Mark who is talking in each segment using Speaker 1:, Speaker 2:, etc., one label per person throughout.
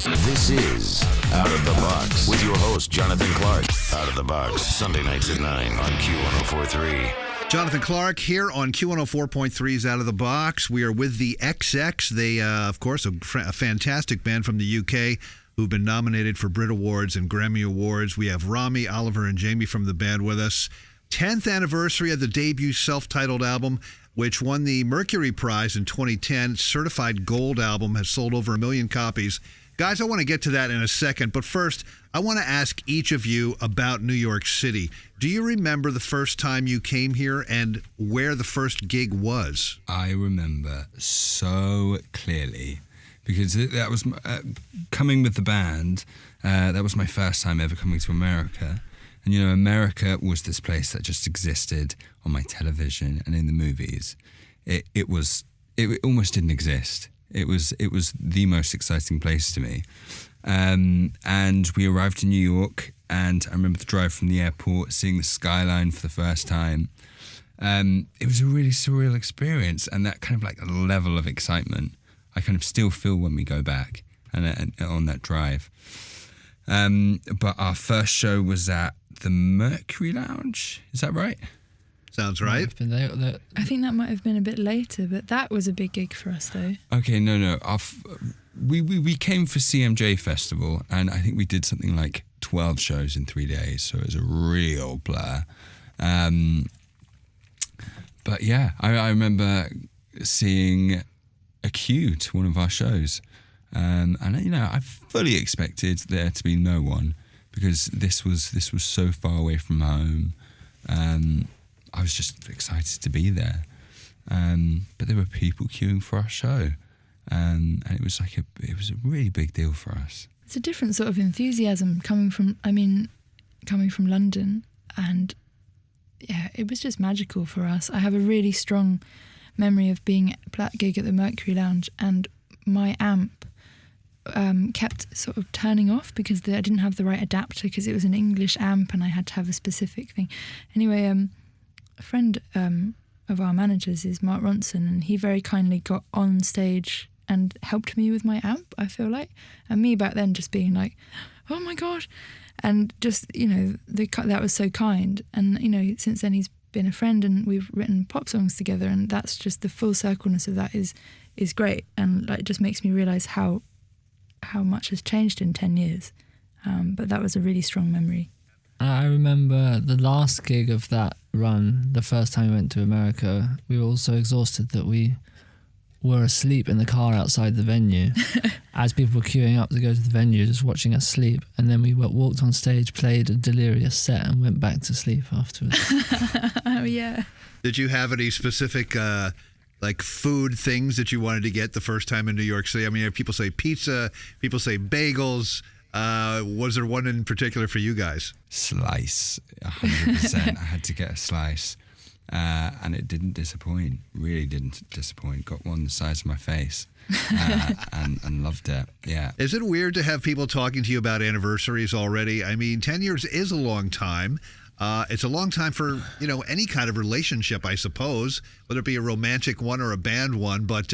Speaker 1: This is Out of the Box with your host, Jonathan Clark. Out of the Box, Sunday nights at 9 on Q1043.
Speaker 2: Jonathan Clark here on Q104.3's Out of the Box. We are with the XX. They, of course, a fantastic band from the UK who've been nominated for Brit Awards and Grammy Awards. We have Rami, Oliver, and Jamie from the band with us. 10th anniversary of the debut self-titled album, which won the Mercury Prize in 2010. Certified gold album, has sold over 1 million copies. Guys, I want to get to that in a second, but first, I want to ask each of you about New York City. Do you remember the first time you came here and where the first gig was?
Speaker 3: I remember so clearly because that was coming with the band. That was my first time ever coming to America. And, you know, America was this place that just existed on my television and in the movies. It almost didn't exist. It was the most exciting place to me. And we arrived in New York, and I remember the drive from the airport, seeing the skyline for the first time. It was a really surreal experience, and that kind of like level of excitement I kind of still feel when we go back and on that drive. But our first show was at the Mercury Lounge. Is that right?
Speaker 2: Sounds right.
Speaker 4: I think that might have been a bit later, but that was a big gig for us, though.
Speaker 3: Okay, no. We came for CMJ Festival, and I think we did something like 12 shows in 3 days, so it was a real blur. But yeah, I remember seeing a queue to one of our shows, and you know, I fully expected there to be no one because this was so far away from home. I was just excited to be there, but there were people queuing for our show, and it was a really big deal for us.
Speaker 4: It's a different sort of enthusiasm coming from London, and yeah, it was just magical for us. I have a really strong memory of being at that gig at the Mercury Lounge, and my amp kept sort of turning off because I didn't have the right adapter because it was an English amp and I had to have a specific thing. Anyway, a friend of our managers is Mark Ronson, and he very kindly got on stage and helped me with my amp, I feel like. And me back then just being like, oh my God. And just, you know, that was so kind. And, you know, since then he's been a friend and we've written pop songs together, and that's just the full circleness of that is great. And like, it just makes me realise how much has changed in 10 years. But that was a really strong memory.
Speaker 5: I remember the last gig of that run, the first time we went to America, we were all so exhausted that we were asleep in the car outside the venue as people were queuing up to go to the venue, just watching us sleep. And then we walked on stage, played a Delirious set and went back to sleep afterwards.
Speaker 4: Oh, yeah.
Speaker 2: Did you have any specific like food things that you wanted to get the first time in New York City? I mean, people say pizza, people say bagels. Was there one in particular for you guys?
Speaker 3: Slice, 100%. I had to get a slice, and it didn't disappoint. Really didn't disappoint. Got one the size of my face, and loved it. Yeah.
Speaker 2: Is it weird to have people talking to you about anniversaries already? I mean, 10 years is a long time. It's a long time for, you know, any kind of relationship, I suppose, whether it be a romantic one or a band one. But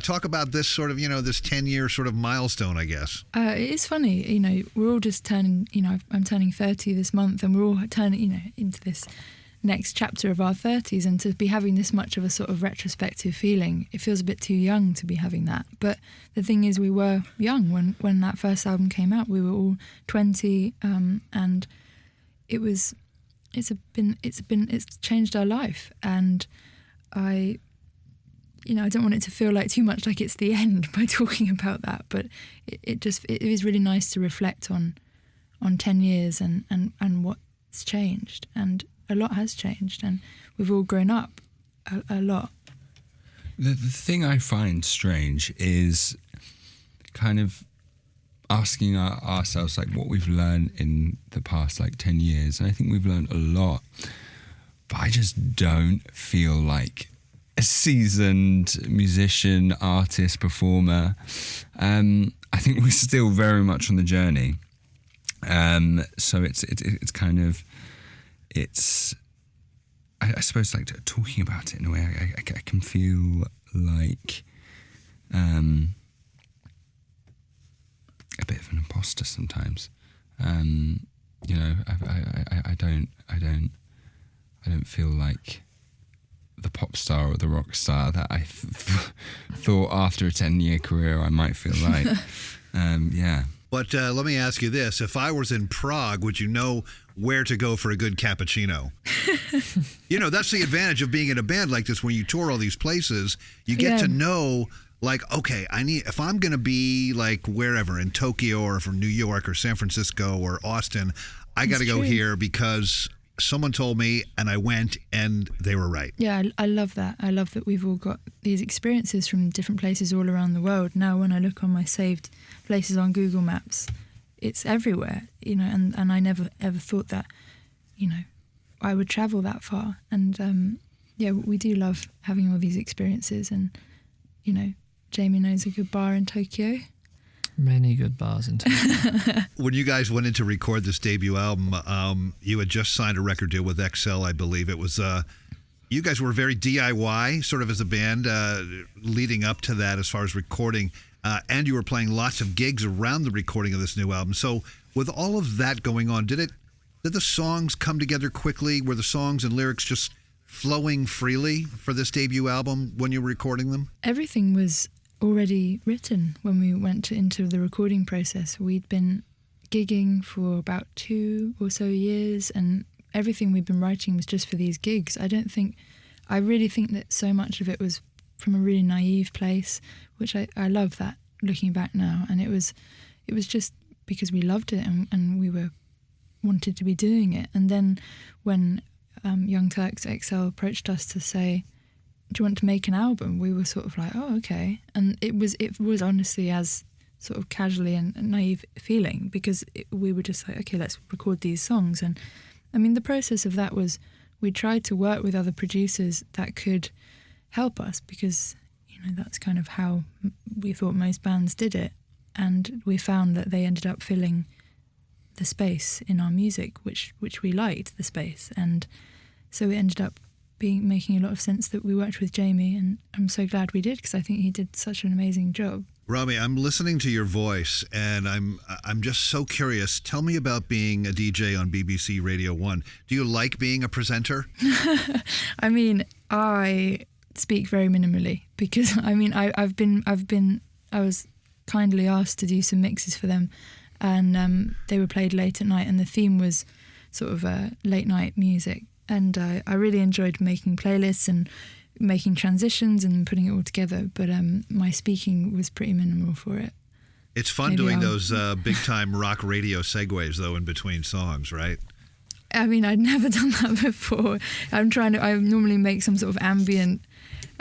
Speaker 2: talk about this sort of, you know, this 10-year sort of milestone, I guess.
Speaker 4: It is funny, you know, we're all just turning, you know, I'm turning 30 this month, and we're all turning, you know, into this next chapter of our 30s, and to be having this much of a sort of retrospective feeling, it feels a bit too young to be having that. But the thing is, we were young when that first album came out. We were all 20, and it's changed our life, and I don't want it to feel like too much like it's the end by talking about that, but it is really nice to reflect on 10 years and what's changed, and a lot has changed, and we've all grown up a lot.
Speaker 3: The thing I find strange is kind of asking ourselves like what we've learned in the past like 10 years, and I think we've learned a lot, but I just don't feel like a seasoned musician, artist, performer. I think we're still very much on the journey. So it's kind of, I suppose like talking about it in a way, I can feel like imposter sometimes. You know, I don't feel like the pop star or the rock star that I thought after a 10-year career I might feel like. Yeah.
Speaker 2: But let me ask you this. If I was in Prague, would you know where to go for a good cappuccino? You know, that's the advantage of being in a band like this. When you tour all these places, you get to know, like, okay, if I'm going to be like wherever, in Tokyo or from New York or San Francisco or Austin, I got to go here because someone told me and I went and they were right.
Speaker 4: Yeah, I love that. I love that we've all got these experiences from different places all around the world. Now when I look on my saved places on Google Maps, it's everywhere, you know, and I never ever thought that, you know, I would travel that far. And yeah, we do love having all these experiences. And, you know, Jamie knows a good bar in Tokyo.
Speaker 5: Many good bars in Tokyo.
Speaker 2: When you guys went in to record this debut album, you had just signed a record deal with XL, I believe. It was, you guys were very DIY sort of as a band leading up to that as far as recording. And you were playing lots of gigs around the recording of this new album. So with all of that going on, did the songs come together quickly? Were the songs and lyrics just flowing freely for this debut album when you were recording them?
Speaker 4: Everything was already written when we went into the recording process. We'd been gigging for about 2 or so years, and everything we'd been writing was just for these gigs. I really think that so much of it was from a really naive place, which I love that looking back now. And it was just because we loved it and we wanted to be doing it. And then when Young Turks XL approached us to say, do you want to make an album? We were sort of like, oh, okay. And it was honestly as sort of casually and naive feeling, because we were just like, okay, let's record these songs. And I mean, the process of that was we tried to work with other producers that could help us, because, you know, that's kind of how we thought most bands did it. And we found that they ended up filling the space in our music, which we liked, the space. And so it ended up making a lot of sense that we worked with Jamie, and I'm so glad we did, because I think he did such an amazing job.
Speaker 2: Romy, I'm listening to your voice and I'm just so curious. Tell me about being a DJ on BBC Radio 1. Do you like being a presenter?
Speaker 4: I mean, I speak very minimally, because I mean I was kindly asked to do some mixes for them, and they were played late at night, and the theme was sort of late night music. And I really enjoyed making playlists and making transitions and putting it all together. But my speaking was pretty minimal for it.
Speaker 2: It's fun doing those big-time rock radio segues, though, in between songs, right?
Speaker 4: I mean, I'd never done that before. I normally make some sort of ambient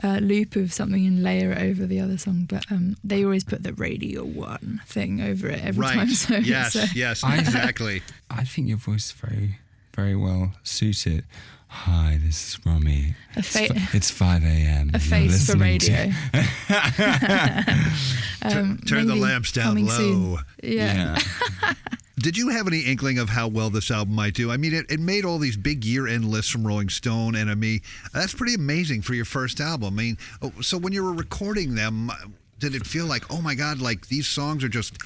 Speaker 4: loop of something and layer it over the other song. But they always put the Radio 1 thing over it every time. So,
Speaker 2: yes, exactly.
Speaker 3: I think your voice is very, very well suited. Hi, this is Romy. It's 5 a.m.
Speaker 4: A face for radio.
Speaker 2: Turn the lamps down low.
Speaker 4: Soon. Yeah.
Speaker 2: Did you have any inkling of how well this album might do? I mean, it made all these big year-end lists from Rolling Stone, and that's pretty amazing for your first album. I mean, so when you were recording them, did it feel like, oh my God, like these songs are just,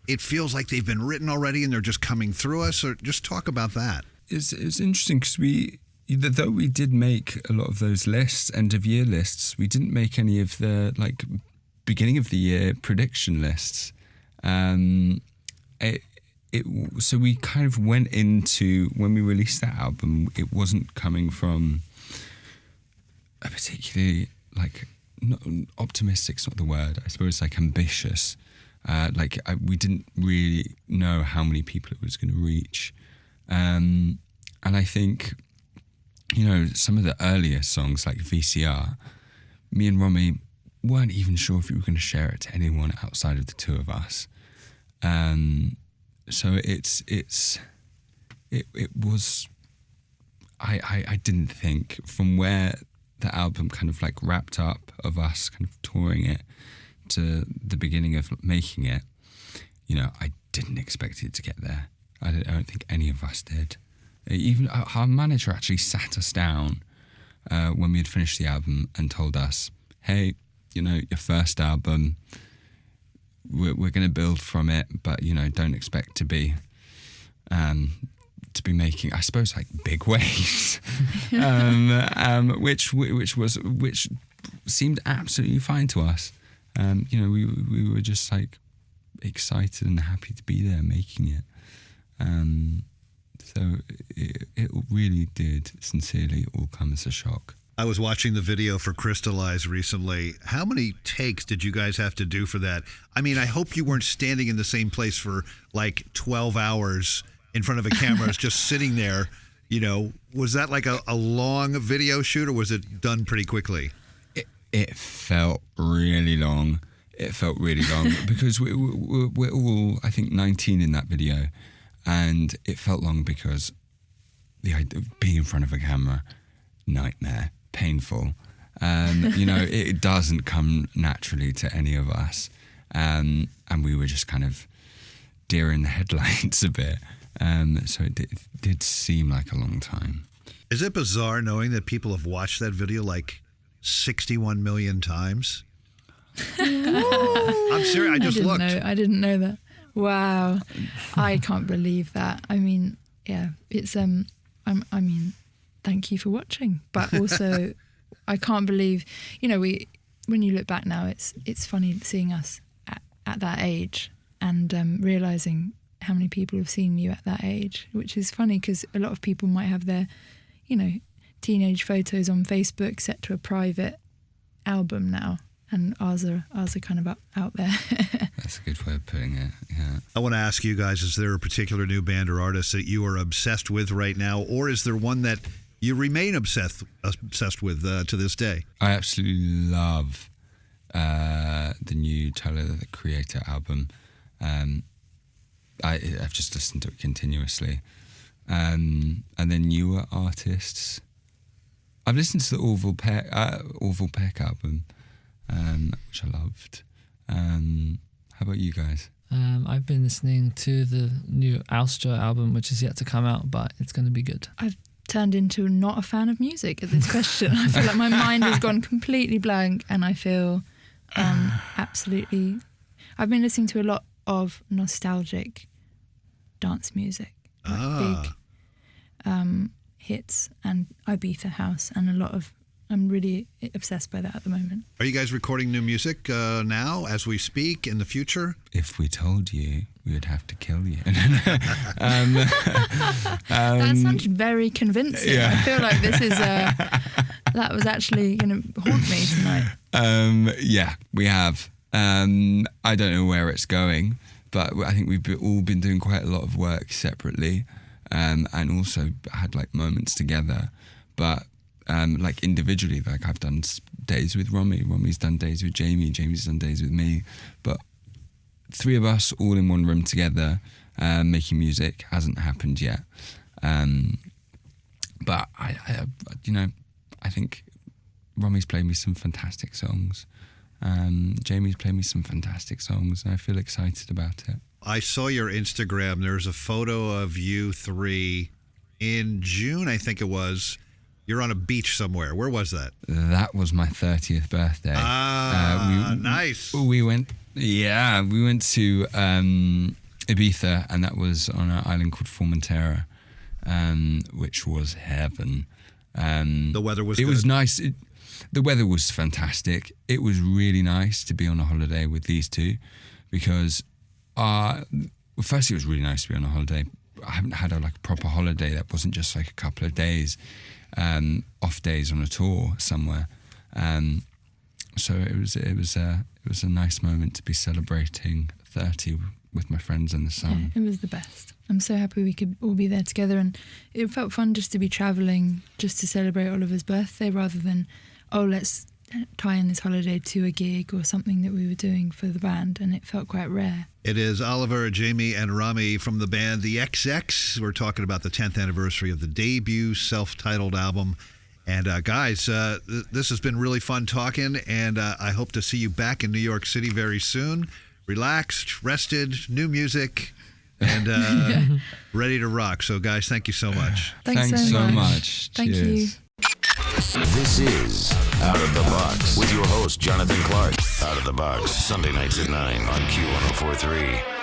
Speaker 2: it feels like they've been written already and they're just coming through us? Or just talk about that.
Speaker 3: It's interesting because though we did make a lot of those lists, end of year lists, we didn't make any of the like beginning of the year prediction lists. So we kind of went into, when we released that album, it wasn't coming from a particularly like, not optimistic's not the word, I suppose, like ambitious. We didn't really know how many people it was going to reach. And I think, you know, some of the earlier songs like VCR, me and Romy weren't even sure if we were going to share it to anyone outside of the two of us. So it was, I didn't think, from where the album kind of like wrapped up of us kind of touring it to the beginning of making it, you know, I didn't expect it to get there. I don't think any of us did. Even our manager actually sat us down when we had finished the album and told us, hey, you know, your first album, we're going to build from it, but don't expect to be making, I suppose, like big waves, which seemed absolutely fine to us. We were just like excited and happy to be there making it. So it really did sincerely all come as a shock.
Speaker 2: I was watching the video for Crystallize recently. How many takes did you guys have to do for that? I mean, I hope you weren't standing in the same place for like 12 hours in front of a camera, just sitting there. Was that like a long video shoot, or was it done pretty quickly?
Speaker 3: It felt really long. Because we're all, I think, 19 in that video. And it felt long because the idea of being in front of a camera, nightmare, painful. It doesn't come naturally to any of us. And we were just kind of deer in the headlights a bit. So it did seem like a long time.
Speaker 2: Is it bizarre knowing that people have watched that video like 61 million times? I'm serious. I just looked.
Speaker 4: I didn't know that. Wow. I can't believe that. I mean, yeah, it's thank you for watching. But also I can't believe, when you look back now, it's funny seeing us at that age and realizing how many people have seen you at that age, which is funny because a lot of people might have their, teenage photos on Facebook set to a private album now. And ours are kind of out there.
Speaker 3: That's a good way of putting it, yeah.
Speaker 2: I want to ask you guys, is there a particular new band or artist that you are obsessed with right now? Or is there one that you remain obsessed with to this day?
Speaker 3: I absolutely love the new Tyler, the Creator album. I've just listened to it continuously. And then newer artists. I've listened to the Orville Peck album. Which I loved. How about you guys?
Speaker 5: I've been listening to the new Alstra album, which is yet to come out, but it's going to be good.
Speaker 4: I've turned into not a fan of music at this question. I feel like my mind has gone completely blank, and I feel absolutely... I've been listening to a lot of nostalgic dance music, like big hits, and Ibiza House, and a lot of... I'm really obsessed by that at the moment. Are
Speaker 2: you guys recording new music now as we speak, in the future?
Speaker 3: If we told you, we would have to kill you.
Speaker 4: That sounds very convincing. Yeah. I feel like this is that was actually going to haunt me tonight.
Speaker 3: Yeah, we have. I don't know where it's going, but I think we've all been doing quite a lot of work separately, and also had like moments together. But like individually, like I've done days with Romi's done days with Jamie's done days with me, but three of us all in one room together making music hasn't happened yet. But I think Romi's played me some fantastic songs. Jamie's played me some fantastic songs, and I feel excited about it.
Speaker 2: I saw your Instagram. There's a photo of you three in June, I think it was. You're on a beach somewhere. Where was that?
Speaker 3: That was my 30th birthday.
Speaker 2: Nice.
Speaker 3: We went to Ibiza, and that was on an island called Formentera, which was heaven.
Speaker 2: The weather was good.
Speaker 3: It was nice. The weather was fantastic. It was really nice to be on a holiday with these two, because firstly, it was really nice to be on a holiday. I haven't had a proper holiday that wasn't just like a couple of days. Off days on a tour somewhere, so it was a nice moment to be celebrating 30 with my friends in the sun.
Speaker 4: Yeah, it was the best. I'm so happy we could all be there together, and it felt fun just to be travelling just to celebrate Oliver's birthday, rather than let's tie in this holiday to a gig or something that we were doing for the band, and it felt quite rare.
Speaker 2: It is Oliver, Jamie, and Romi from the band The XX. We're talking about the 10th anniversary of the debut self-titled album. And guys, this has been really fun talking, and I hope to see you back in New York City very soon. Relaxed, rested, new music, and ready to rock. So guys, thank you so much.
Speaker 4: Thanks so much. Thank
Speaker 3: Cheers.
Speaker 4: you.
Speaker 1: This is Out of the Box with your host, Jonathan Clark. Out of the Box, Sunday nights at 9 on Q1043.